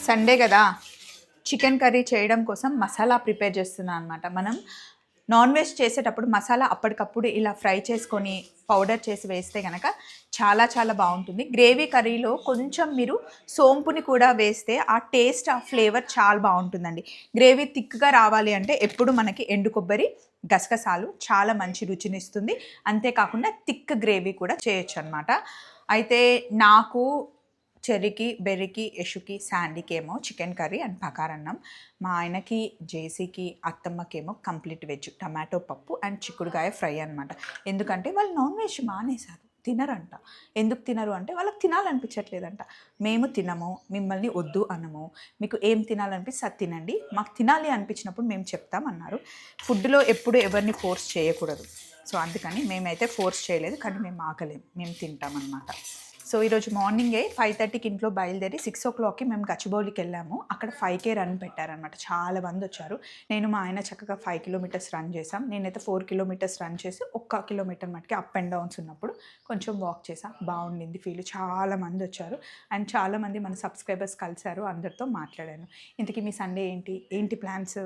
Sunday కదా chicken curry చేయడం కోసం మసాలా ప్రిపేర్ చేస్తున్నాను అనమాట. మనం నాన్ వెజ్ చేసేటప్పుడు మసాలా అప్పటికప్పుడు ఇలా ఫ్రై చేసుకొని పౌడర్ చేసి వేస్తే కనుక చాలా చాలా బాగుంటుంది. గ్రేవీ కర్రీలో కొంచెం మీరు సోంపుని కూడా వేస్తే ఆ టేస్ట్ ఆ ఫ్లేవర్ చాలా బాగుంటుందండి. గ్రేవీ థిక్గా రావాలి అంటే ఎప్పుడు మనకి ఎండు కొబ్బరి గసగసాలు చాలా మంచి రుచినిస్తుంది. అంతేకాకుండా థిక్ గ్రేవీ కూడా చేయొచ్చు అనమాట. అయితే నాకు చెర్రీకి, బెర్రీకి, యశుకి, శాండీకి ఏమో చికెన్ కర్రీ అండ్ బగారన్నం. మా ఆయనకి, జేసీకి, అత్తమ్మకేమో కంప్లీట్ వెజ్ టమాటో పప్పు అండ్ చిక్కుడుకాయ ఫ్రై అనమాట. ఎందుకంటే వాళ్ళు నాన్ వెజ్ మానేశారు, తినరంట. ఎందుకు తినరు అంటే వాళ్ళకి తినాలనిపించట్లేదంట. మేము తినము, మిమ్మల్ని వద్దు అనము. మీకు ఏం తినాలనిపిస్తే అది తినండి, మాకు తినాలి అనిపించినప్పుడు మేము చెప్తామన్నారు. ఫుడ్లో ఎప్పుడు ఎవరిని ఫోర్స్ చేయకూడదు. సో అందుకని మేమైతే ఫోర్స్ చేయలేదు, కానీ మేము ఆగలేము, మేము తింటామన్నమాట. సో ఈరోజు మార్నింగే 5:30కి ఇంట్లో బయలుదేరి 6 o'clockకి మేము గచ్చిబౌలికి వెళ్ళాము. అక్కడ 5K రన్ పెట్టారనమాట. చాలా మంది వచ్చారు. నేను మా ఆయన చక్కగా 5 kilometers రన్ చేసాం. నేనైతే 4 kilometers రన్ చేసి 1 kilometer మటుకి అప్ అండ్ డౌన్స్ ఉన్నప్పుడు కొంచెం వాక్ చేసా. బాగుండింది ఫీల్. చాలా మంది వచ్చారు అండ్ చాలామంది మన సబ్స్క్రైబర్స్ కలిశారు. అందరితో మాట్లాడాను. ఇంతకీ మీ సండే ఏంటి ప్లాన్స్?